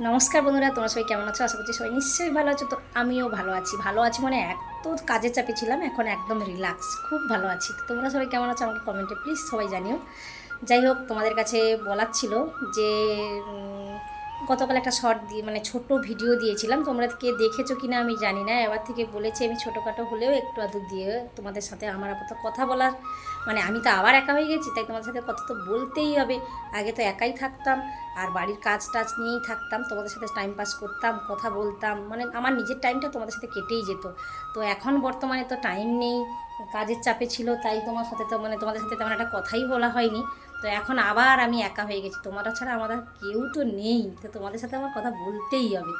নমস্কার বন্ধুরা, তোমরা সবাই কেমন আছো? আশা করছি সবাই নিশ্চয়ই ভালো আছো। তো আমিও ভালো আছি মানে এত কাজের চাপে ছিলাম, এখন একদম রিল্যাক্স, খুব ভালো আছি। তো তোমরা সবাই কেমন আছো আমাকে কমেন্টে প্লিজ সবাই জানিও। যাই হোক, তোমাদের কাছে বলার ছিল যে গতকাল একটা শর্ট দিয়ে মানে ছোট ভিডিও দিয়েছিলাম, তোমরা কে দেখেছো কি না আমি জানি না। এবার থেকে বলেছি আমি ছোটোখাটো হলেও একটু আধটু দিয়ে তোমাদের সাথে আমার আপাতত কথা বলার, মানে আমি তো আবার একা হয়ে গেছি, তাই তোমাদের সাথে কথা তো বলতেই হবে। আগে তো একাই থাকতাম আর বাড়ির কাজ টাজ নিয়েই থাকতাম, তোমাদের সাথে টাইম পাস করতাম, কথা বলতাম, মানে আমার নিজের টাইমটা তোমাদের সাথে কেটেই যেত। তো এখন বর্তমানে তো টাইম নেই, কাজের চাপে ছিল, তাই তোমার সাথে তো মানে তোমাদের সাথে তেমন একটা কথাই বলা হয়নি। তো এখন আবার আমি একা হয়ে গেছি, তোমরা ছাড়া আমার আর কেউ তো নেই, তো তোমাদের সাথে আমার কথা বলতেই হবে।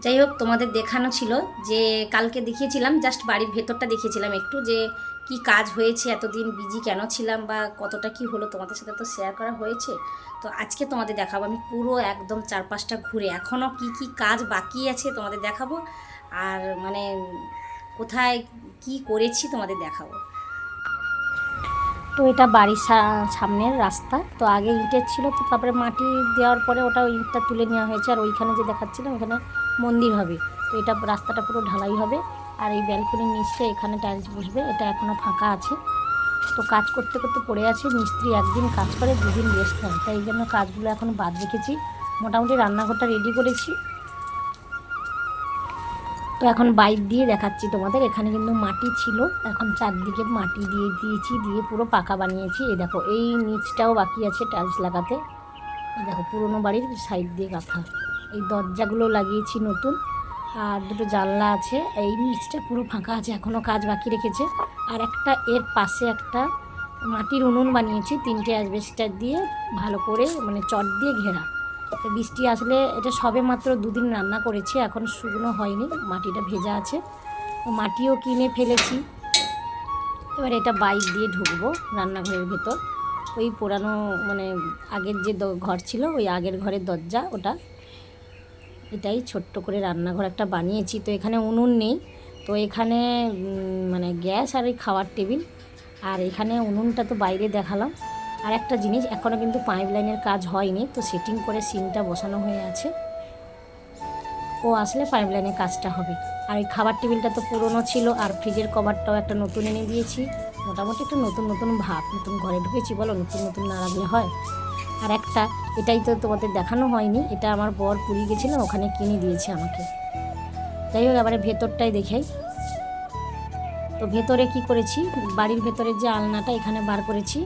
যাই হোক, তোমাদের দেখানো ছিল যে কালকে দেখিয়েছিলাম, জাস্ট বাড়ির ভেতরটা দেখিয়েছিলাম একটু, যে কি কাজ হয়েছে, এতদিন বিজি কেন ছিলাম বা কতটা কি হলো তোমাদের সাথে তো শেয়ার করা হয়েছে। তো আজকে তোমাদের দেখাবো আমি পুরো একদম চারপাশটা ঘুরে, এখনও কি কি কাজ বাকি আছে তোমাদের দেখাবো, আর মানে কোথায় কি করেছি তোমাদের দেখাবো। তো এটা বাড়ির সামনের রাস্তা, তো আগে ইটের ছিল, তো তারপরে মাটি দেওয়ার পরে ওটা ইটটা তুলে নেওয়া হয়েছে, আর ওইখানে যে দেখাচ্ছিলাম ওখানে মন্দির হবে। তো এটা রাস্তাটা পুরো ঢালাই হবে, আর এই ব্যালকনির নিচে এখানে টাইলস বসবে, এটা এখনও ফাঁকা আছে। তো কাজ করতে করতে পড়ে আছে, মিস্ত্রি একদিন কাজ করে দুদিন রেস্ট নেয়, তাই এই জন্য কাজগুলো এখন বাদ রেখেছি। মোটামুটি রান্নাঘরটা রেডি করেছি। তো এখন বাইর দিয়ে দেখাচ্ছি তোমাদের, এখানে কিন্তু মাটি ছিল, এখন চারদিকে মাটি দিয়ে দিয়েছি, দিয়ে পুরো পাকা বানিয়েছি। এই দেখো, এই নিচটাও বাকি আছে টাইলস লাগাতে। এই দেখো, পুরোনো বাড়ির সাইড দিয়ে গাঁথা, এই দরজাগুলো লাগিয়েছি নতুন, আর দুটো জানলা আছে। এই নিচটা পুরো ফাঁকা আছে, এখনও কাজ বাকি রেখেছে। আর একটা এর পাশে একটা মাটির উনুন বানিয়েছি, 3টে অ্যাসবেস্টার দিয়ে ভালো করে মানে চট দিয়ে ঘেরা। তো বৃষ্টি আসলে, এটা সবে মাত্র 2 দিন রান্না করেছি, এখন শুকনো হয়নি, মাটিটা ভেজা আছে। তো মাটিও কিনে ফেলেছি। এবার এটা বাইক দিয়ে ঢুকবো রান্নাঘরের ভেতর। ওই পুরানো মানে আগের যে ঘর ছিল, ওই আগের ঘরের দরজা ওটা। এটাই ছোট্ট করে রান্নাঘর একটা বানিয়েছি। তো এখানে উনুন নেই, তো এখানে মানে গ্যাস আর এই খাওয়ার টেবিল, আর এখানে উনুনটা তো বাইরে দেখালাম। আর একটা জিনিস, এখনও কিন্তু পাইপ লাইনের কাজ হয়নি, তো সেটিং করে সিনটা বসানো হয়ে আছে, ও আসলে পাইপ লাইনের কাজটা হবে। আর এই খাবার টেবিলটা তো পুরনো ছিল, আর ফ্রিজের কভারটাও একটা নতুন এনে দিয়েছি। মোটামুটি একটা নতুন নতুন ভাব, নতুন ঘরে ঢুকেছি বলো, নতুন নতুন না রাখলে হয়। আর একটা, এটাই তো তোমাদের দেখানো হয়নি, এটা আমার বর পুরী গেছিলো, ওখানে কিনে দিয়েছে আমাকে। যাই হোক, এবারে ভেতরটাই দেখাই। তো ভেতরে কি করেছি, বাড়ির ভেতরের যে আলনাটা এখানে বার করেছি,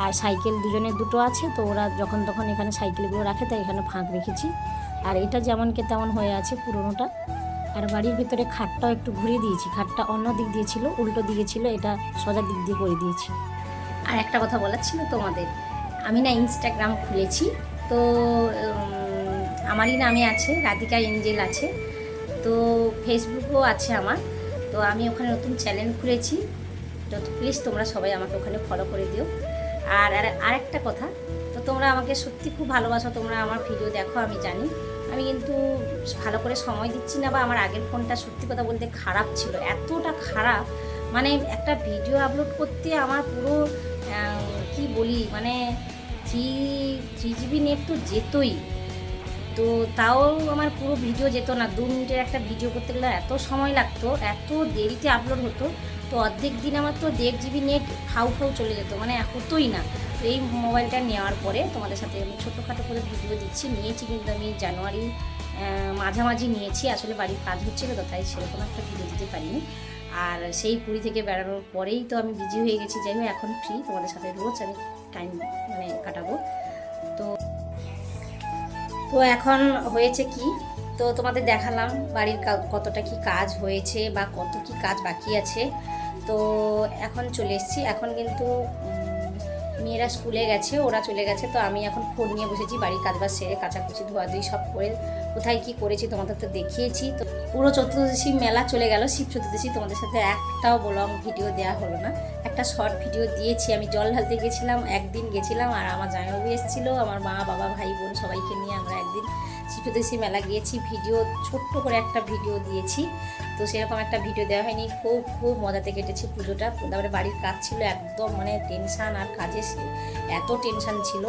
আর সাইকেল দুজনের দুটো আছে, তো ওরা যখন তখন এখানে সাইকেলগুলো রাখে, তাই এখানে ফাঁক রেখেছি। আর এটা যেমনকে তেমন হয়ে আছে পুরোনোটা। আর বাড়ির ভিতরে খাটটাও একটু ঘুরিয়ে দিয়েছি, খাটটা অন্য দিক দিয়ে ছিল, উল্টো দিকে ছিল, এটা সোজা দিক দিয়ে করে দিয়েছি। আর একটা কথা বলার ছিল তোমাদের, আমি না ইনস্টাগ্রাম খুলেছি, তো আমারই নামে আছে, রাধিকা এঞ্জেল আছে, তো ফেসবুকও আছে আমার। তো আমি ওখানে নতুন চ্যানেল খুলেছি, তো প্লিজ তোমরা সবাই আমাকে ওখানে ফলো করে দিও। আর আরেকটা কথা, তো তোমরা আমাকে সত্যি খুব ভালোবাসো, তোমরা আমার ভিডিও দেখো আমি জানি, আমি কিন্তু ভালো করে সময় দিচ্ছি না, বা আমার আগের ফোনটা সত্যি কথা বলতে খারাপ ছিল, এতটা খারাপ মানে একটা ভিডিও আপলোড করতে আমার পুরো কি বলি মানে থ্রি 3 GB নেট তো যেতই, তো তাও আমার পুরো ভিডিও যেত না। 2 মিনিটের একটা ভিডিও করতে গেলে এত সময় লাগতো, এত দেরিতে আপলোড হতো, তো অর্ধেক দিন আমার তো 1.5 GB নেট ফাউ চলে যেত, মানে হতোই না। তো এই মোবাইলটা নেওয়ার পরে তোমাদের সাথে আমি ছোটোখাটো করে ভিডিও দিচ্ছি, নিয়েছি কিন্তু আমি জানুয়ারি মাঝামাঝি নিয়েছি, আসলে বাড়ির কাজ হচ্ছিলো তো, তাই সেরকম একটা ভিডিও দিতে পারিনি। আর সেই পুরী থেকে বেড়ানোর পরেই তো আমি বিজি হয়ে গেছি। যাই হোক, এখন ফ্রি, তোমাদের সাথে রোজ আমি টাইম মানে কাটাবো। তো তো এখন হয়েছে কি, তো তোমাদের দেখালাম বাড়ির কতটা কি কাজ হয়েছে বা কত কি কাজ বাকি আছে। তো এখন চলে এসেছি, এখন কিন্তু মেয়েরা স্কুলে গেছে, ওরা চলে গেছে, তো আমি এখন ফোন নিয়ে বসেছি, বাড়ির কাজবাজ সেরে কাচাকুচি ধোয়াধুয়ি সব করে কোথায় কি করেছি তোমাদের তো দেখিয়েছি। তো পুরো চতুর্দশী মেলা চলে গেল, শিব চতুর্দশী, তোমাদের সাথে একটাও লং ভিডিও দেওয়া হলো না। একটা শর্ট ভিডিও দিয়েছি, আমি জল ঢালতে গেছিলাম, একদিন গেছিলাম, আর আমার জামাইবাবু এসেছিলো, আমার মা বাবা ভাই বোন সবাইকে নিয়ে আমরা একদিন শিব চতুর্দশী মেলা গিয়েছি, ভিডিও ছোট্ট করে একটা ভিডিও দিয়েছি। তো সেরকম একটা ভিডিও দেওয়া হয়নি, খুব খুব মজাতে কেটেছে পুজোটা। তারপরে বাড়ির কাজ ছিল একদম, মানে টেনশান, আর কাজে এত টেনশান ছিল,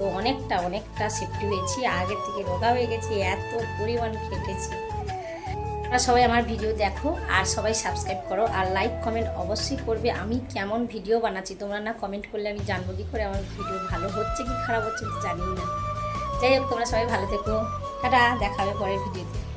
তো অনেকটা সেফটি হয়েছি, আগের থেকে রোগা হয়ে গেছি, এত পরিমাণ খেটেছি। তোমরা সবাই আমার ভিডিও দেখো আর সবাই সাবস্ক্রাইব করো আর লাইক কমেন্ট অবশ্যই করবে। আমি কেমন ভিডিও বানাচ্ছি তোমরা না কমেন্ট করলে আমি জানবো কী করে আমার ভিডিও ভালো হচ্ছে কি খারাপ হচ্ছে জানি না। যাই হোক, তোমরা সবাই ভালো থেকো, টাটা, দেখা হবে পরের ভিডিওতে।